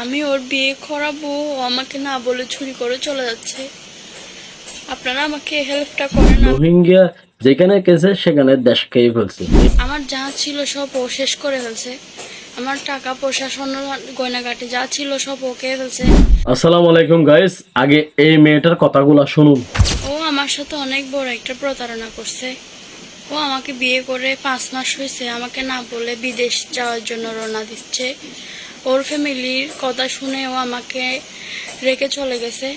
আমি ওর বিয়ে করাবো, ও আমাকে না বলে চুরি করে চলে যাচ্ছে। আপনারা আমাকে হেল্পটা করেন। রোহিঙ্গা যেখানে গেছে সেখানে দেশ খেয়ে ফেলছে। আমার যা ছিল সব ও শেষ করে ফেলছে। আমার টাকা পয়সা স্বর্ণ গয়নাগাটি যা ছিল সব ও খেয়ে ফেলছে। আসসালামু আলাইকুম গাইস, আগে এই মেয়েটার কথাগুলো শুনুন। ও আমার সাথে অনেক বড় একটা প্রতারণা করছে। ও আমাকে বিয়ে করে 5 মাস হয়েছে, আমাকে না বলে বিদেশ যাওয়ার জন্য রওনা দিচ্ছে। ওর ফ্যামিলির কথা শুনে ও আমাকে রেখে চলে গেছে।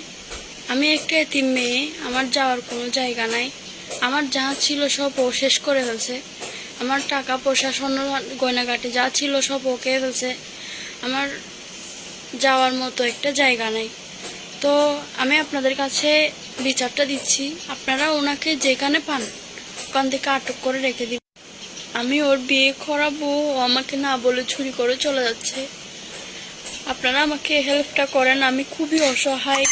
আমি একটা এতিম মেয়ে, আমার যাওয়ার কোনো জায়গা নাই। আমার যা ছিল সব ও শেষ করে ফেলছে। আমার টাকা পয়সা স্বর্ণ গয়নাগাটি যা ছিল সব ও খেয়ে ফেলছে। আমার যাওয়ার মতো একটা জায়গা নাই। তো আমি আপনাদের কাছে বিচারটা দিচ্ছি, আপনারা ওনাকে যেখানে পান ওখান থেকে আটক করে রেখে দিন। আমি ওর বিয়ে করাবো, ও আমাকে না বলে চুরি করে চলে যাচ্ছে। আপনারা আমাকে হেল্পটা করেন। আমি খুবই অসহায়,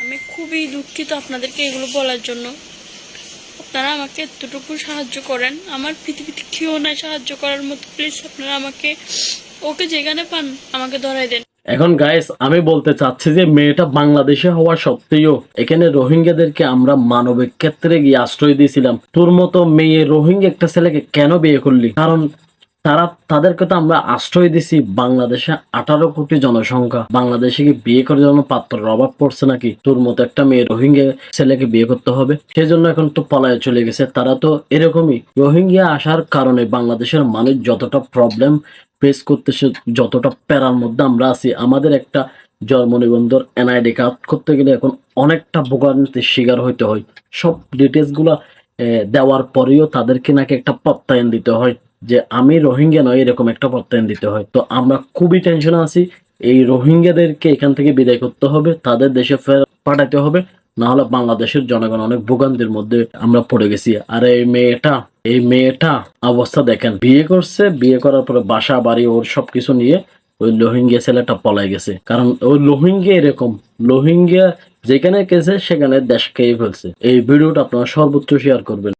আমি খুবই দুঃখিত আপনাদেরকে এগুলো বলার জন্য। আপনারা আমাকে এতটুকু সাহায্য করেন, আমার পৃথিবীতে কেউ নাই সাহায্য করার মতো। প্লিজ আপনারা আমাকে, ওকে যেখানে পান আমাকে ধরাই দেন। এখন গাইস আমি বলতে চাচ্ছি যে মেয়েটা বাংলাদেশে হওয়া সত্ত্বেও এখানে রোহিঙ্গাদেরকে আমরা মানবিক ক্ষেত্রে গিয়ে আশ্রয় দিয়েছিলাম। তোর মতো মেয়ে রোহিঙ্গা একটা ছেলেকে কেন বিয়ে করলি? কারণ তাদেরকে তো আমরা আশ্রয় দিছি। বাংলাদেশে 18 কোটি জনসংখ্যা, বাংলাদেশে কি বিয়ে করার জন্য পাত্রের অভাব পড়ছে নাকি? তোর মতো একটা মেয়ে রোহিঙ্গা ছেলেকে বিয়ে করতে হবে? সেজন্য এখন তো পলায়ে চলে গেছে। তারা তো এরকমই। রোহিঙ্গা আসার কারণে বাংলাদেশের মানুষ যতটা প্রবলেম ফেস করতেছে, যতটা প্যারার মধ্যে আমরা আছি, আমাদের একটা জন্ম নিবন্ধন এনআইডি কার্ড করতে গেলে এখন অনেকটা ভোগান্তির শিকার হইতে হয়। সব ডিটেলস গুলা দেওয়ার পরেও তাদেরকে নাকি একটা প্রত্যয়ন দিতে হয় যে আমি রোহিঙ্গা নয়, এরকম একটা প্রত্যয়ন দিতে হয়। তো আমরা খুবই টেনশনে আছি। এই রোহিঙ্গাদেরকে এখান থেকে বিদায় করতে হবে, তাদের দেশে ফেরত পাঠাতে হবে, না হলে বাংলাদেশের জনগণ অনেক ভোগান্তির মধ্যে আমরা পড়ে গেছি। আর এই মেয়েটা অবস্থা দেখেন, বিয়ে করছে, বিয়ে করার পরে বাসা বাড়ি ওর সবকিছু নিয়ে ওই রোহিঙ্গা ছেলেটা পলাই গেছে। কারণ ওই রোহিঙ্গা এরকম, রোহিঙ্গা যেখানে গেছে সেখানে দেশ খেয়ে ফেলছে। এই ভিডিওটা আপনারা সর্বোচ্চ শেয়ার করবেন।